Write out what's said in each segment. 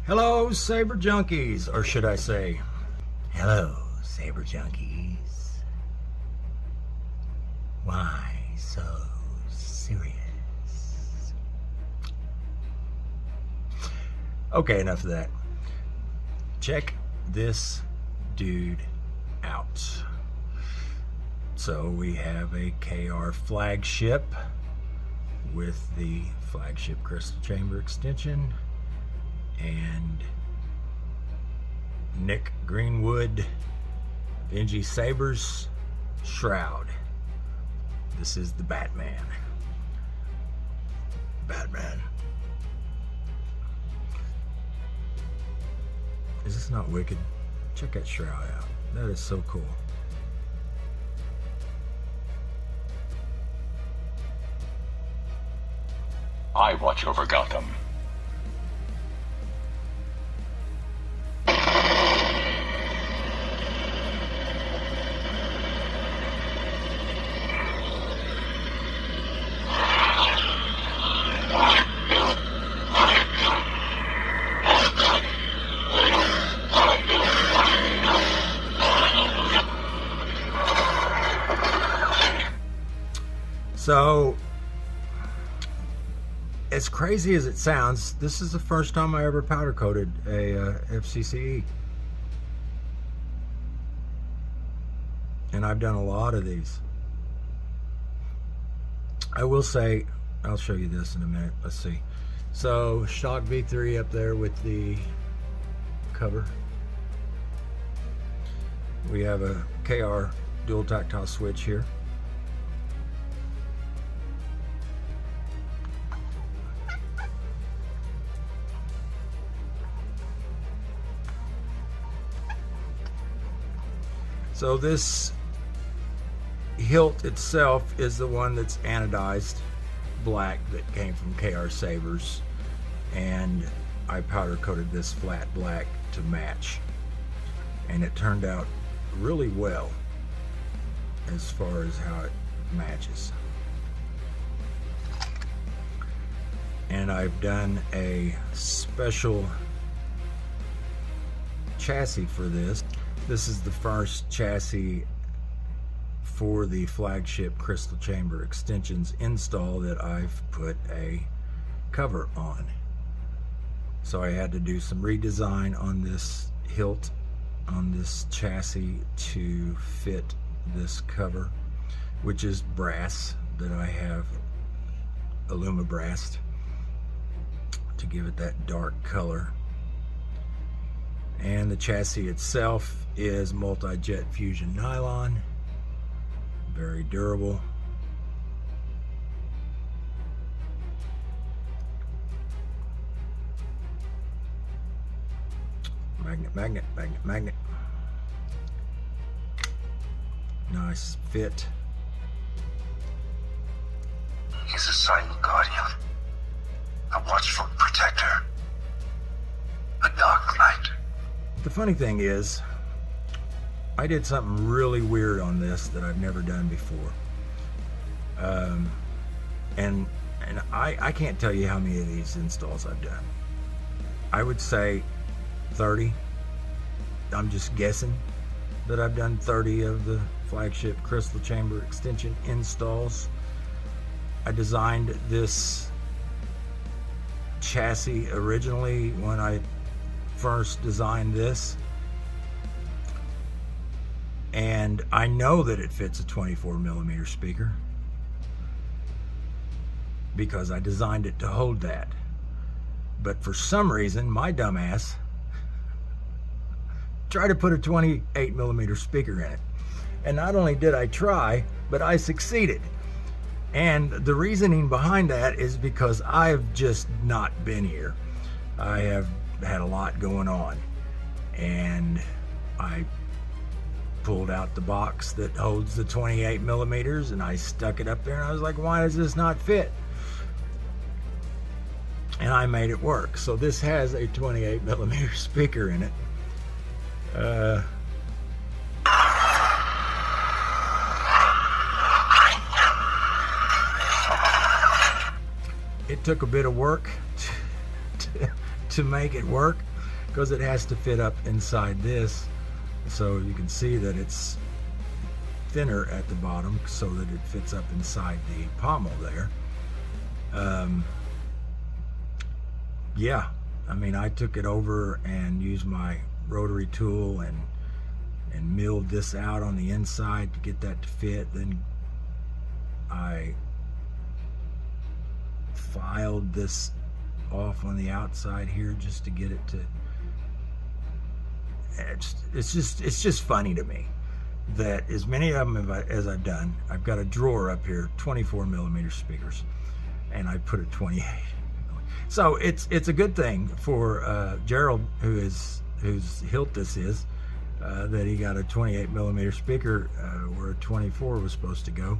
Hello, Saber Junkies, or should I say, hello, Saber Junkies. Why so serious? Okay, enough of that. Check this dude out. So we have a KR Flagship with the Flagship crystal chamber extension and Nick Greenwood NG Sabers shroud. This is the Batman. Batman. Is this not wicked? Check that shroud out. That is so cool. I watch over Gotham. So, as crazy as it sounds, this is the first time I ever powder coated a FCCE. And I've done a lot of these. I will say, I'll show you this in a minute. Let's see. So, Shtok V3 up there with the cover. We have a KR dual tactile switch here. So this hilt itself is the one that's anodized black that came from KR Sabers, and I powder coated this flat black to match, and it turned out really well as far as how it matches. And I've done a special chassis for this. This is the first chassis for the Flagship crystal chamber extensions install that I've put a cover on. So I had to do some redesign on this hilt, on this chassis, to fit this cover, which is brass that I have alumabrassed to give it that dark color. And the chassis itself is Multi-jet Fusion Nylon, very durable. Magnet, magnet, magnet, magnet. Nice fit. He's a silent guardian, a watchful protector, a dark light. The funny thing is, I did something really weird on this that I've never done before. And I can't tell you how many of these installs I've done. I would say 30. I'm just guessing that I've done 30 of the Flagship crystal chamber extension installs. I designed this chassis originally when I first designed this, and I know that it fits a 24mm speaker because I designed it to hold that. But for some reason, my dumbass tried to put a 28mm speaker in it, and not only did I try, but I succeeded. And the reasoning behind that is because I've just not been here. I have had a lot going on, and I pulled out the box that holds the 28mm and I stuck it up there, and I was like, why does this not fit? And I made it work. So this has a 28mm speaker in it. It took a bit of work to make it work, because it has to fit up inside this. So you can see that it's thinner at the bottom so that it fits up inside the pommel there. Yeah, I mean, I took it over and used my rotary tool and milled this out on the inside to get that to fit. Then I filed this off on the outside here just to get it to, it's just funny to me that as many of them as I've done, I've got a drawer up here, 24mm speakers, and I put a 28. So it's a good thing for Jerald, whose Hilt this is, that he got a 28mm speaker where a 24 was supposed to go.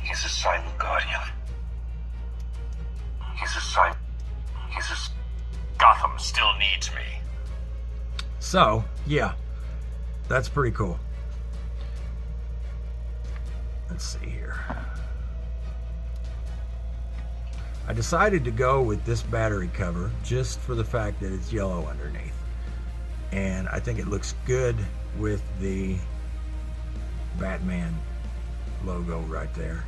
He's a silent guardian. Gotham still needs me. So, yeah, that's pretty cool. Let's see here. I decided to go with this battery cover just for the fact that it's yellow underneath. And I think it looks good with the Batman logo right there.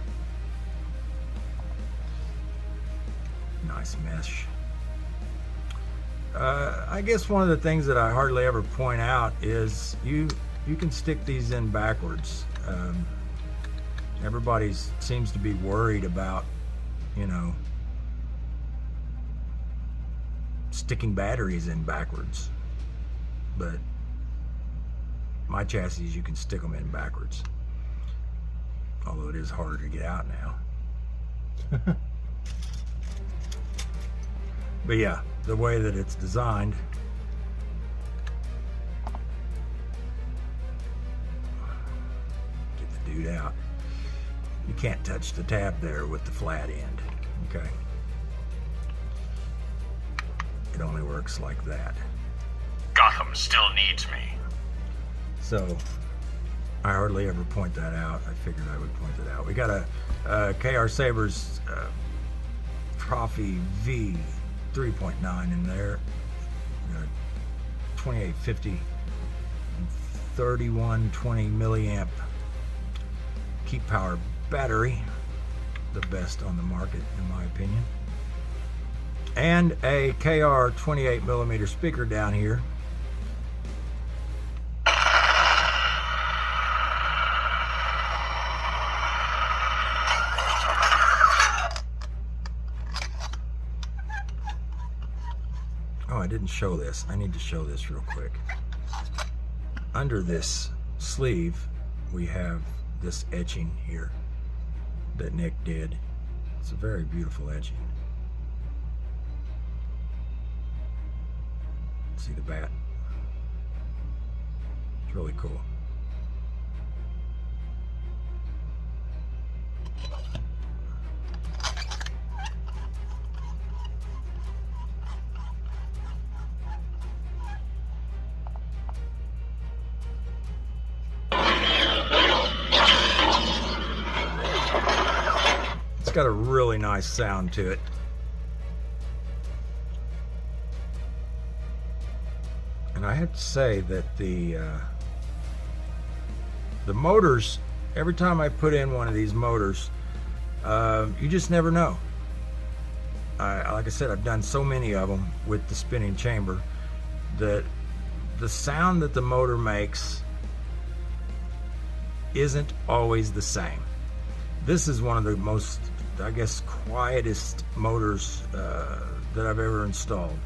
Nice mesh. I guess one of the things that I hardly ever point out is you can stick these in backwards. Everybody seems to be worried about, you know, sticking batteries in backwards, but my chassis, you can stick them in backwards, although it is harder to get out now. But yeah, the way that it's designed, get the dude out. You can't touch the tab there with the flat end, okay? It only works like that. Gotham still needs me. So I hardly ever point that out. I figured I would point it out. We got a KR Sabers Proffieboard V3.9 in there. 2850 3120 milliamp keep power battery, the best on the market in my opinion, and a KR 28mm speaker down here. Oh, I didn't show this. I need to show this real quick. Under this sleeve, we have this etching here that Nick did. It's a very beautiful etching. See the bat? It's really cool. It's got a really nice sound to it. And I have to say that the motors, every time I put in one of these motors, you just never know. Like I said, I've done so many of them with the spinning chamber that the sound that the motor makes isn't always the same. This is one of the most, I guess, quietest motors that I've ever installed.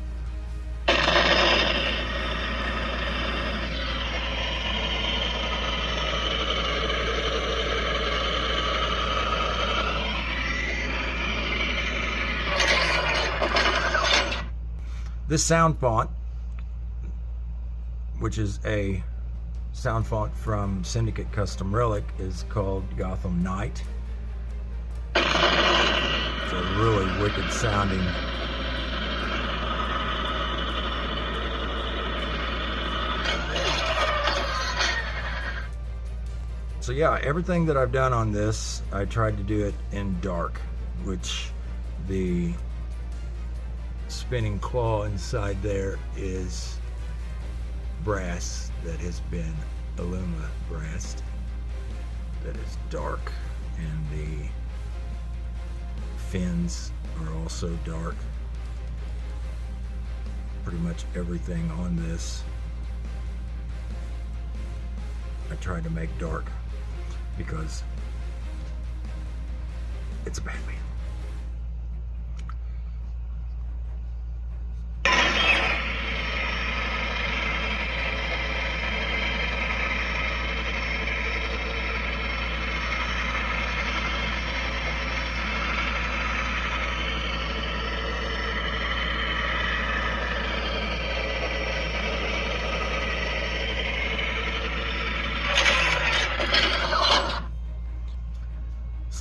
This sound font, which is a sound font from Syndicate Custom Relic, is called Gotham Night. It's a really wicked sounding. So yeah, everything that I've done on this, I tried to do it in dark, which the spinning claw inside there is brass that has been aluma brassed. That is dark, and the fins are also dark. Pretty much everything on this I tried to make dark because it's a Batman.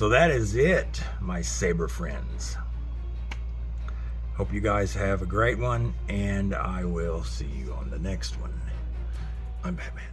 So that is it, my saber friends. Hope you guys have a great one, and I will see you on the next one. I'm Batman.